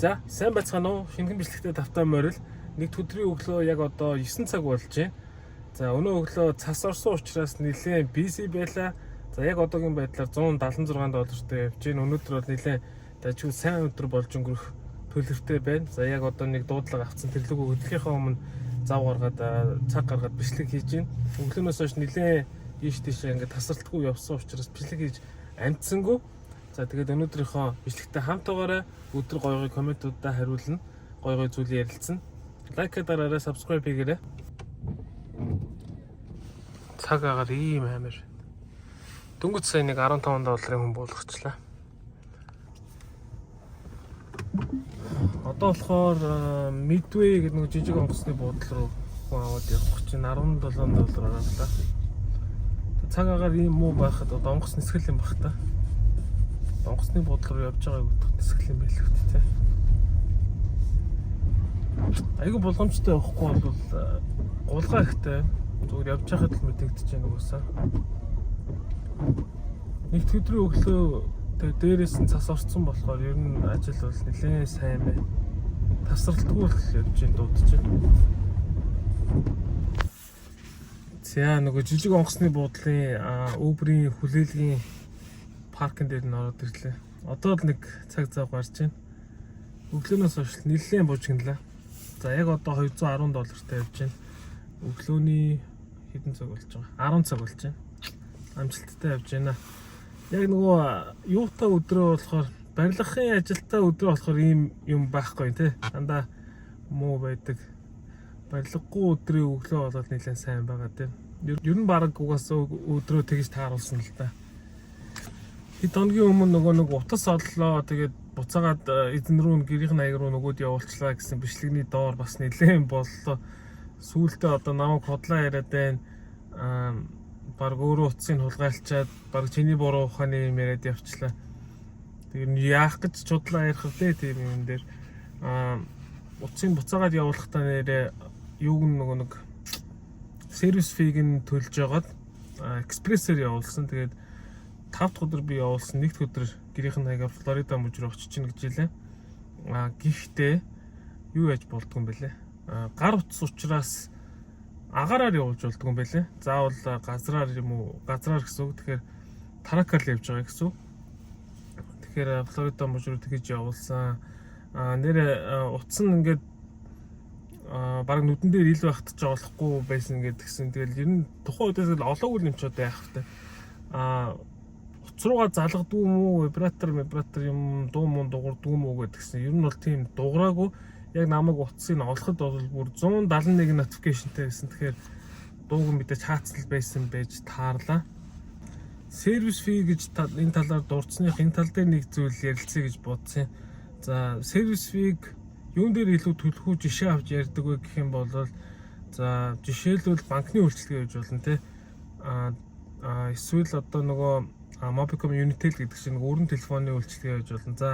За, сайн байцгаана уу? Шинэхэн бичлэгтэй тавтай морил. Нэг өдрийн өглөө яг одоо 9 цаг болж байна. За, өнөө өглөө цас орсон учраас нэлээд busy байлаа. За, яг одоогийн байдлаар $176-тэй явж байна. Өнөөдөр бол нэлээд дажгүй сайн өдөр болж өнгөрөх төлөвтэй байна. За, яг одоо нэг дуудлага авцсан тэрлэг өглөөхийнхөө өмнө зав гаргаад цаг гаргаад бичлэг хийж байна. Өглөөнөөс хойш нэлээд ийш тийш ингээд тасралтгүй явсан учраас бичлэг хийж амжсангүй. За тэгээд өнөөдрийнхөө бичлэгтэй хамт байгаарай. Өдөр гоё комментуудаа хариулна. Гоё зүйл ярилцсан. Лайк дараарай, subscribe хийгээрэй. Цаг агаар ийм амар. Дөнгөж сая нэг $15 хүн болгочлаа. Одоо болохоор Midway гэдэг нэг жижиг онгоцны буудлын руу хүн аваад явах чинь $17 авлаа. Цаг агаар ийм муу байхад одоо онгоц нисгэл юм бах та. Онгоцны буудлын руу явж байгааг утгах нисгэл юм байл үү те. Айгу болгоомжтой явахгүй бол гулгаа ихтэй зүгээр явж байхад л мэдэгдэж байна угаасаа. Нэг өдрийн өглөө тэгээ дээрээс нь цас орсон болохоор ер нь ажил бол нэлээд сайн байна. Тасралтгүй л явж ин дуудаж байна. За нөгөө жижиг онгоцны буудлын Uber-ийн хүлээлгийн паркн дээр нь ороод ирлээ. Одоо л нэг цаг зав гарч байна. Өглөөнөөс хойш нэлээд бужигналаа. За яг одоо $210-тай явж байна. Өглөөний хэдэн цаг болж байгаа? 10 цаг болж байна. Амжилттай явж байна. Яг нөгөө юутай өдрөө болохоор барилгын ажилтай өдрөө болохоор ийм юм байхгүй тий. Дандаа муу байдаг. Барилгагүй өдрийн өглөө болоод нэлээд сайн байгаа тийм. Ер нь баг угаасаа өдрөө тэгж тааруулсан л да. Хэд хоногийн өмнө нөгөө нэг утас оллоо тэгээд буцаагаад эзэн рүү гэрийн аяг руу нөгөөд явуулчлаа гэсэн бичлэгний доор бас нэлээд боллоо. Сүүлдээ одоо намайг хотлоо яриад байна. Баг өөрөө утсыг хулгайлчаад баг чиний буруу ухааны юм яриад явчлаа. Тэгээд яах гэж чудлаа ярих вэ тийм юм дээр. Утсыг буцаагаад явуулахдаа нэрээ юуг нөгөө нэг сервис фиг нь төлж жагаад экспрессээр явуулсан. Тэгээд 5 дахь өдөр би явуулсан. 1 дахь өдөр гэрийнхэн хаягаар Флорида мужид очиж чинь гэж хэлээ. Гэхдээ юу яаж болдгоо юм бэлээ? Гар утас учраас агаараар явуулж болдгоо юм бэлээ. Заавал газраар юм уу? Газраар гэсэн үг. Тэгэхээр таракаар л явж байгаа гэсэн үг. Тэгэхээр Флорида мужид тэгэж явуулсан. Нэр утас нь ингээд баг нүдэн дээр ил байхад ч олохгүй байсан гэдгсэн. Тэгэл ер нь тухайн үедээс л олоогүй юм ч одоо яах вэ? Утас руугаа залгадгүй юм уу? Вибратор юм дуу муу дуурдгүй юм уу гэдгсэн. Ер нь бол тийм дуураагүй. Яг намайг утсыг олоход бол бүр 171 notificationтэй байсан. Тэгэхээр дууг мэдээж хаацлал байсан байж таарлаа. Сервис фи гэж энэ талаар дурдсных энэ тал дээр нэг зүйл ярилцъя гэж бодсон. За сервис фиг юун дээр илүү төлөхөө жишээ авч ярьдаг вэ гэх юм бол за жишээлбэл банкны үйлчилгээ гэж болно те. Эсвэл одоо нөгөө Mobicom Unitel гэдэг чинь өөрийн телефоны үйлчилгээ гэж болно. За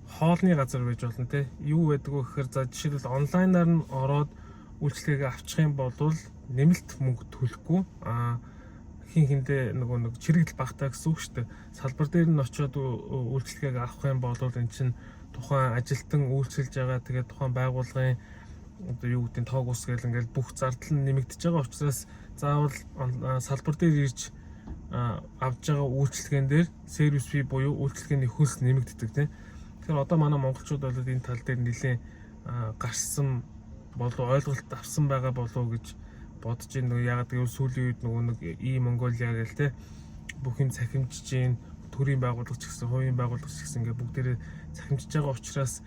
хоолны газар байж болно те. Юу байдаг вэ гэхээр за жишээлбэл онлайнаар нь ороод үйлчилгээгээ авчих юм бол нэмэлт мөнгө төлөхгүй хин хиндэ нөгөө нэг чирэгдэл багтаа гэсэн үг шүү дээ. Салбар дээр нь очиод үйлчилгээгээ авах юм бол эн чинь тухайн ажилтан үйлчилж байгаа тэгээд тухайн байгууллагын одоо юу гэдэг нь тоог ус гэл ингээл бүх зардал нь нэмэгдэж байгаа учраас заавал салбар дээр ирж авж байгаа үйлчилгээн дээр сервис фи буюу үйлчилгээний хөлс нэмэгддэг тийм. Тэгэхээр одоо манай монголчууд бол энэ тал дээр нэлээд гарсан болов ойлголт авсан байгаа болов гэж бодож байна. Нөгөө яг гэвэл сүүлийн үед нөгөө нэг Mongolia гэл тийм бүх юм цахимжиж гин төрийн байгууллагч гэсэн, хувийн байгууллагч гэсэн ингээ бүгдээрээ цахимжиж байгаа учраас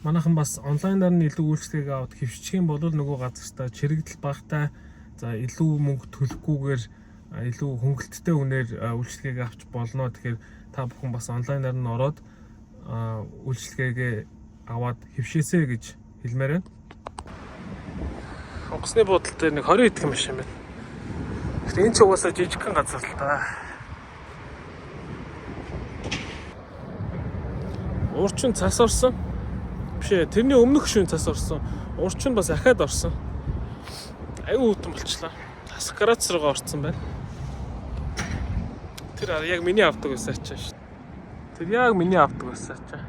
манайхан бас онлайнаар нь илүү үйлчлэгээ аваад хэвшчих юм бол нөгөө газартаа чирэгдэл багтаа за илүү мөнгө төлөхгүйгээр илүү хөнгөлөлттэй үнээр үйлчлэгээ авч болно. Тэгэхээр та бүхэн бас онлайнаар нь ороод үйлчлэгээ аваад хэвшээсэй гэж хэлмээр байна. Онгоцны буудлын дээр нэг 20 идэх машин байна. Тэгэхээр энэ ч угаасаа жижигхэн газар л та. Урчин цас орсон. Биш ээ, тэрний өмнөх шөнө цас орсон. Урчин бас ахаад орсон. Аюу хүтэн болчлаа. Тасах гараж руугаа орсон байна. Тэр яг миний авдаг байсан ачаа шүү. Тэр яг миний авдаг байсан ачаа.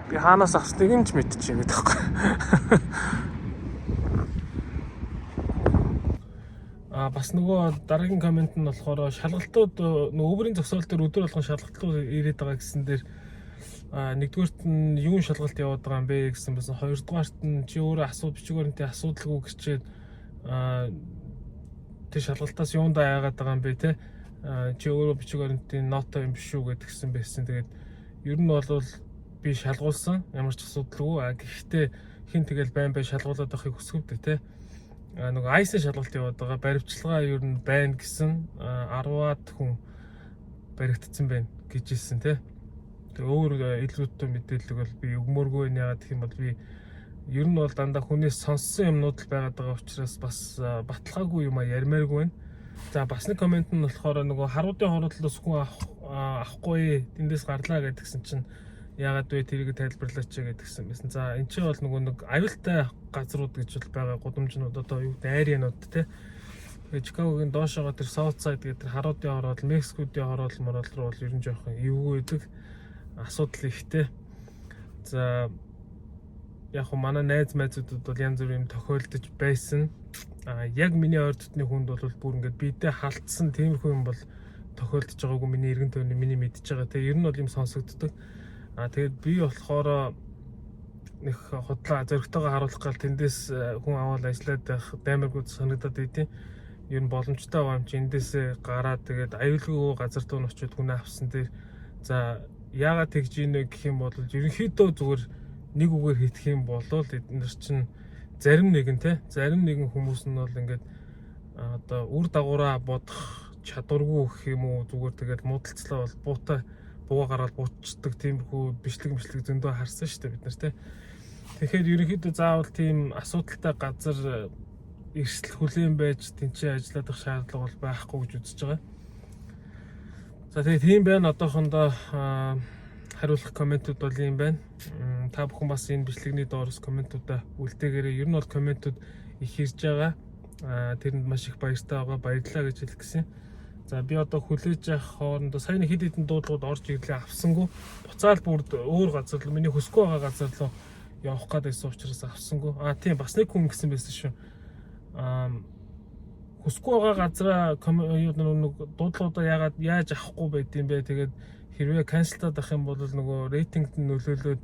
Би хаанаас авсныг нь ч мэдчихэе гэдэг байхгүй. Бас нөгөө дараагийн комент нь болохоор шалгалтууд нөгөө Uber-ийн зогсоол дээр өдөр болгон шалгалтууд ирээд байгаа гэсэн дээр нэгдүгээрт нь юун шалгалт яваад байгаа юм бэ гэсэн байсан. Хоёрдугаарт нь чи өөрөө бичгээр нь асуудалгүй гэчээд тэр шалгалтаас юундаа яагаад байгаа юм бэ те чи өөрөө бичгээр нь ноото юм биш үү гэдгсэн байсан. Тэгээд ер нь бол би шалгуулсан ямар ч асуудалгүй. Гэхдээ хин тэгэл байн шалгуулаад авахыг хүсэвдэ те. Нөгөө ICE шалгалт яваад байгаа. Баримтчилгаа ер нь байна гэсэн 10-аад хүн баригдсан байна гэж хэлсэн те. Тэгээ өөр илүүтэй мэдээлэл бол би өгмөөргүй байна. Яагаад гэх юм бол би ер нь бол дандаа хүнээс сонссон юмнууд л байгаад байгаа учраас бас баталгаагүй юм ярмааргүй байна. За бас нэг комент нь болохоор нөгөө харуудын хордлоос хүн авахгүй тэндээс гарлаа гэдгсэн чинь яагаад вэ тэрийг тайлбарлаач гэдгсэн байсан. За энэ чинь бол нөгөө нэг аюултай газрууд гэж бол байгаа гудамжнууд одоо юу гэдэг арианууд те. Тэгээ Чикагогийн доошогоо тэр South Side гэдэг тэр харуудын хорол, Мексикуудын хорол руу бол ер нь жоохон эвгүй байдаг асуудал ихтэй. За яг хөө манай найз мэдүүд бол янз бүр юм тохиолдож байсан. Яг миний ойр дотны хүнд бол бүр ингээд бидээ халтсан тиймэрхүү юм бол тохиолдож байгаагүй миний эргэн тойрны миний мэдж байгаа. Тэгээ ер нь бол юм сонсогддог. Тэгээд би болохоор нэг худлаа зөрөгтэйгээ харуулах гал тэндээс хүн аваад ажиллаад байх даймаргүй санагдаад байдیں۔ Ер нь боломжтой байгаа юм чи эндээсээ гараад тэгээд аюулгүй газар дуу нь очиод хүн авсан дээр за яагаад тэгж ийнэ гэх юм бол ерөнхийдөө зүгээр нэг үгээр хийх юм бол эдгээр чинь зарим нэгэн хүмүүс нь бол ингээд одоо үр дагавраа бодох чадваргүй гэх юм уу зүгээр тэгээд муудалцлаа бол буугаа гараад буучдаг тиймэрхүү бичлэг зөндөө харсан шүү дээ бид нар те. Тэгэхээр ерөнхийдөө заавал тийм асуудалтай газар эрсдэл хүлээн байж тэнцээ ажиллаад их шаардлага бол байхгүй гэж үзэж байгаа. За тэгээд тийм байна одоохондоо хариулах комментууд бол юм байна. Та бүхэн бас энэ бичлэгний доороос комментуудаа үлдээгээрэй. Ер нь бол комментууд их ирж байгаа. Тэрэнд маш их баяртай байгаа. Баярлалаа гэж хэлэх гэсэн. За би одоо хүлээж авах хоорондоо сая хэд хэдэн дуудлагууд орж ирлээ авсангүй. Буцаал бүрд өөр газар руу миний хүсэхгүй байгаа газар руу явах гэдсэн учраас авсангүй. Тийм бас нэг хүн гэсэн байсан шүү. Хүсэхгүй байгаа газраа дуудлагуудаа яаж авахгүй байдсан бэ? Тэгээд хэрвээ канселтаад авах юм бол нөгөө рейтингд нь нөлөөлөөд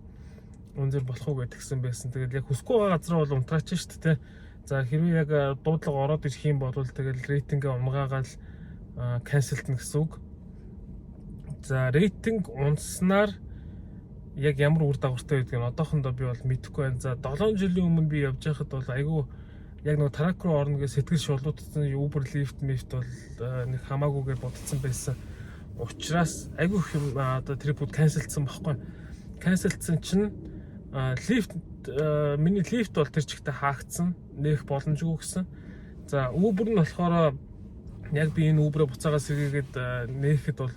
үнзэр болох уу гэдгсэн байсан. Тэгээд яг хүсэхгүй байгаа газраа бол унтраач шүү дээ. За хэрвээ яг дуудлага ороод ирэх юм бол тэгэл рейтингээ унгаагаал канселтна гэсэн үг. За рейтинг унснаар яг ямар үр дагавартай байдгийг одоохондоо би бол мэдэхгүй байна. За 7 жилийн өмнө би явж байхад бол айгүй яг нөгөө трак руу орно гэж сэтгэл шулуутсан Uber Lyft бол нэг хамаагүйгээр бодсон байсан. Учираас айгүй их юм одоо трипүүд канселдсан байхгүй. Канселдсан чинь миний лифт бол тэр чигтээ хаагдсан. Нэх боломжгүй гэсэн. За Uber нь болохоор яг би энэ Uber-ыг буцаагаас сэргээгээд нээхэд бол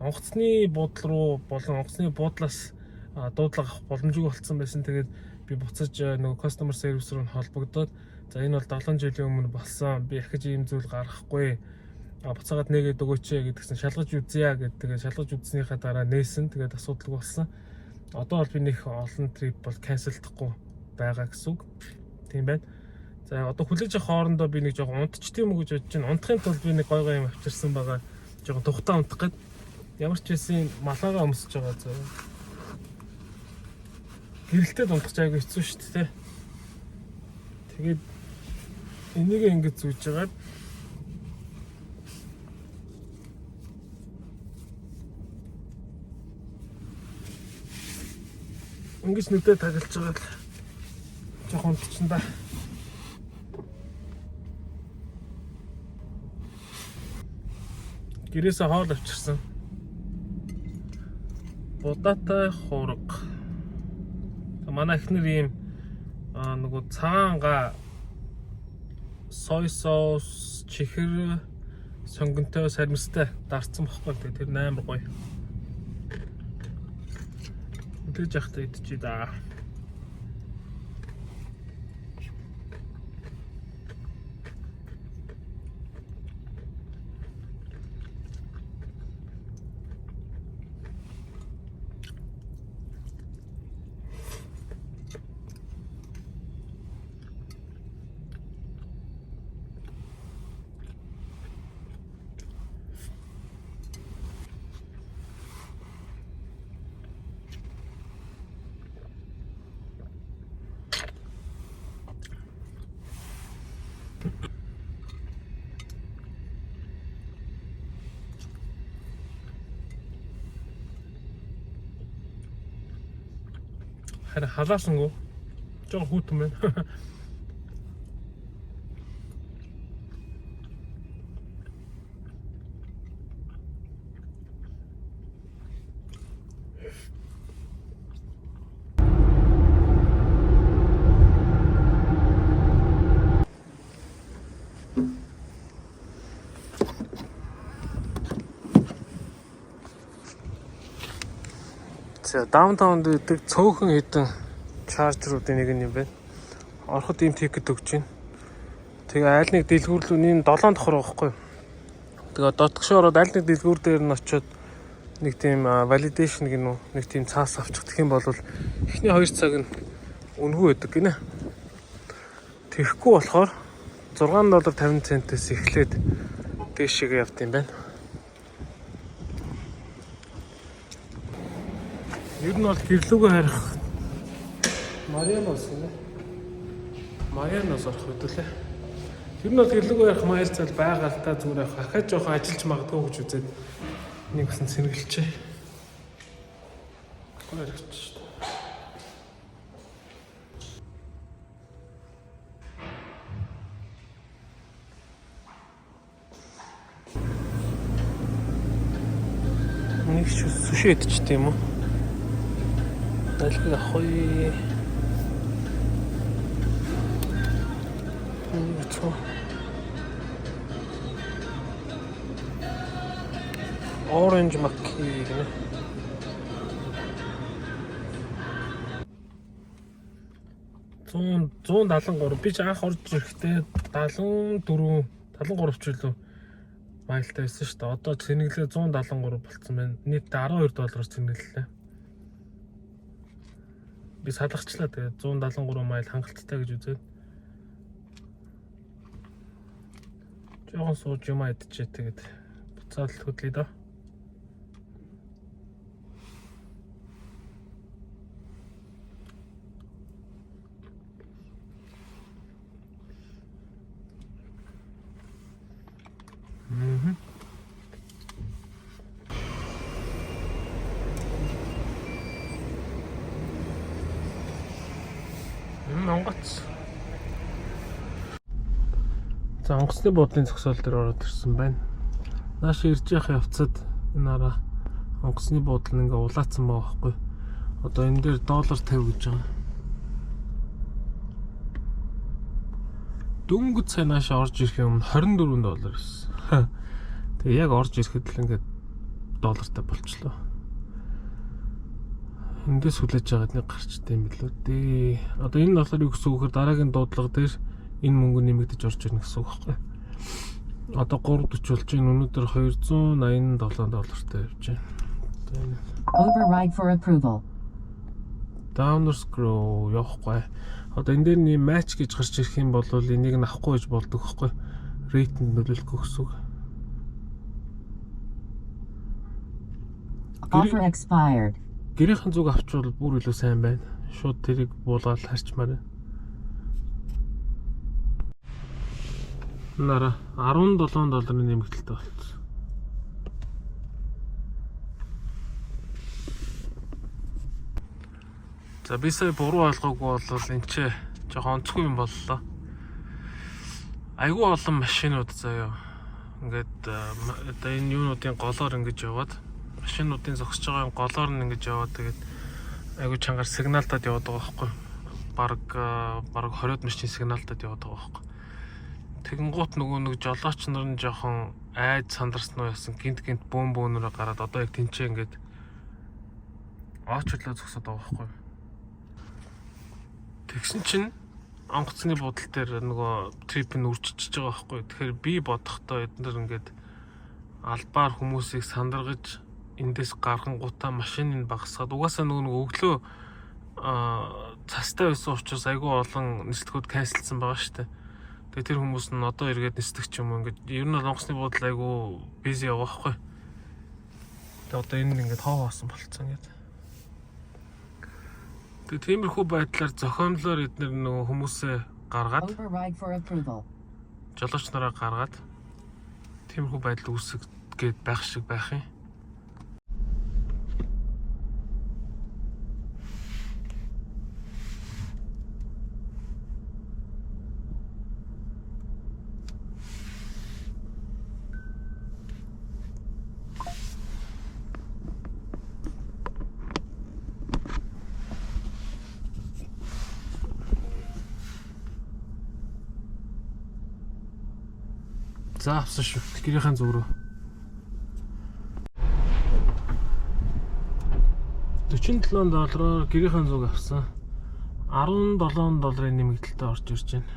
онгоцны буудлын руу болон онгоцны буудлаас дуудлага авах боломжгүй болсон байсан. Тэгээд би буцаж нөгөө customer service руу холбогдоод за энэ бол 7 жилийн өмнө болсон. Би ахиж ийм зүйл гаргахгүй. Буцаагаад нээгээд өгөөч гэдгсэн шалгаж үзье гэдэг. Шалгаж үзснийхаа дараа нээсэн. Тэгээд асуудалгүй болсон. Одоо бол би нэг олон трип бол канселдахгүй байгаа гэсэн үг. Тийм байна. За одоо хүлээж авах хоорондоо би нэг жоохон унтчих тийм үү гэж бодож байна. Унтахын тулд би нэг гой юм авчирсан байгаа. Жоохон тухтаа унтах гээд ямар ч байсан малаагаа өмсөж байгаа зөө. Гэрэлтэд унтах айгүй хэцүү шүү дээ. Тэгээд энийг ингэж зүүж байгаа. Ингэж нүдээ тагалж байгаа л жоохон унтчихсан да. Гэрээсээ хоол авчирсан. Будаатай хураг. Манай эхнэр ийм нөгөө цагаанга сой соус, чихэр, сонгонтой, сармистай дарцсан баггүй. Тэр амар гоё. Өдөрж явахдаа идчихээ да. Харин халаасангүй. Жоо хүүтэн байна. За даунтаунд үүдэг цөөхөн хэдэн чаржруудын нэг юм байна. Ороход ийм тикет өгч байна. Тэгээ аль нэг дэлгүүрлүү энэ 7 давхар байхгүй. Тэгээ дотгошоо ороод аль нэг дэлгүүр дээр нь очиод нэг тийм validation гэнэ үү, нэг тийм цаас авчих гэх юм бол эхний 2 цаг нь үнэгүй байдаг гинэ. Тэгэхгүй болохоор $6.50 эхлээд дээшээ явд юм байна. Ер нь бол гэрлүүгээ харих Марианос гэнэ. Марианос орох хэвдэлээ. Ер нь бол гэрлүүгээ харих маяр цал байгаа л та зүгээр явах. Ахаа жоохон ажиллаж магадгүй гэж үзээд нэг гэсэн сэргэлчээ. Гойрч шүү дээ. Нэг суши идчихтэй юм уу? Алхин ахой. Orange макки гэнэ. $173 би ч анх орж ирэхдээ 73 ч илүү майлтай байсан шүү дээ. Одоо цэнэглээ $173 болцсон байна. Нийтдээ $12-оор цэнэглэлээ. Би салгачлаа тэгээ 173 майл хангалттай гэж үзээд. Жохон сууж юм идчихээ тэгээд буцаад хөдлөе доо. Онгоц. За онгоцны буудлын зогсоол дээр ороод ирсэн байна. Нааш ирж явах явцад энэ араа онгоцны буудлын ингээ улаацсан байгаа байхгүй. Одоо энэ дээр $50 гэж байгаа. Дөнгөж сая нааш орж ирэх юм $24 байсан. Тэгээ яг орж ирэхэд л ингээ $1 болчлоо. Эндээс хүлээж байгаа нэг гарчтай юм билүү дээ. Одоо энэ болохоор юу гэсэн үг вэ? Дараагийн дуудлага дээр энэ мөнгө нэмэгдэж орж ирнэ гэсэн үг байхгүй. Одоо 340 болж байна. Өнөөдөр $287 явж байна. Override for approval. Downward scroll явахгүй. Одоо энэ дээр нэг match гэж гарч ирэх юм бол энийг нь авахгүй гэж болдог байхгүй. Рейтинд нөлөөлөхгүй гэсэн үг. Offer expired. Гэрийнхэн зүг авчвал бүр илүү сайн байна. Шууд тэрийг буулгаад харчмаар байна. Нара $17 нэмэгдэлтэй болсон. За би сая буруу ойлгоогүй бол энэ ч жоохон онцгүй юм боллоо. Айгүй олон машинууд заяа. Ингээд одоо энэ юунуудын голоор ингэж яваад машинуудын зогсож байгаа голоор нь ингэж яваад тэгээд айгүй чангаар сигналтад яваад байгаа байхгүй. Бараг 20-од машин сигналтад яваад байгаа байхгүй. Тэгэнгуут нөгөө нэг жолооч нар нь жоохон айд сандарсан уу яасан гинт бөөнөрө гараад одоо яг тэнцээ ингээд оочлоо зогсоод байгаа байхгүй. Тэгсэн чинь онгоцны буудлын дээр нөгөө трип нь үрчиж байгаа байхгүй. Тэгэхээр би бодохдоо эднэр ингээд албаар хүмүүсийг сандаргаж эндээс гаргангуудаа машиныг багасгаад угаасаа нөгөө өглөө цастай байсан учраас айгүй олон нислэгүүд канселсан байгаа шүү дээ. Тэгээ тэр хүмүүс нь одоо эргээд нислэг ч юм уу ингээд ер нь онгоцны буудлын айгүй бизи яваа байхгүй. Тэгээ одоо энэ ингээд хоо хоосон болцсон гэдэг. Тэгээ тиймэрхүү байдлаар зохиомлоор эднэр нөгөө хүмүүсээ гаргаад жолооч нараа гаргаад тиймэрхүү байдал үүсгээд байх шиг байх юм. За авсан шүү. Гэрийнхэн зүг рүү. 47 доллараар гэрийнхэн зүг авсан. 17 долларын нэмэгдэлтэй орж ирж байна.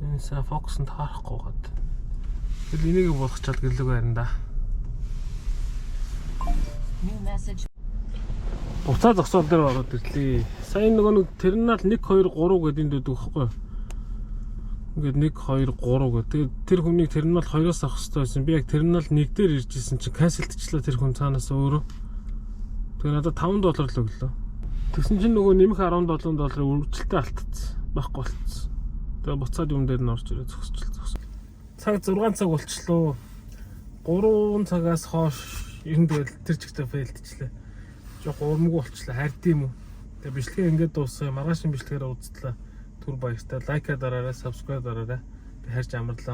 Энэ сайн фокуснд харахгүй гад. Тэгэл энийг болгочаад гэрлэг байна да. New message. Буцаа зогсоол дээр ороод ирлээ. Сайн нөгөө нэг терминал 1 2 3 гэдэг энд дүүдэг байхгүй. Ингээд 1 2 3 гэдэг. Тэгээд тэр хүнийг терминал 2-оос авах хэрэгтэй байсан. Би яг терминал 1 дээр ирж исэн чинь канселтчлаа тэр хүн цаанаас өөрөө. Тэгээд надад 5 доллар л өглөө. Тэгсэн чинь нөгөө нэмэх 17 долларын үргэлжлэлтэй алтцсан. Байхгүй болцсон. Тэгээд буцаад юм дээр нь орж ирээ зогсчихлоо. Цаг 6 цаг болчихлоо. 3 цагаас хойш ер нь тэгэл тэр чигтээ фейлдчихлээ. Жох урмгүй болчихлоо. Хард юм уу? Тэгээ бичлэгээ ингээд дууссан. Маргаашийн бичлэгээр уулзтлаа. Түр баяртай. Лайка дараарай, subscribe дараарай. Би харж амарлаа.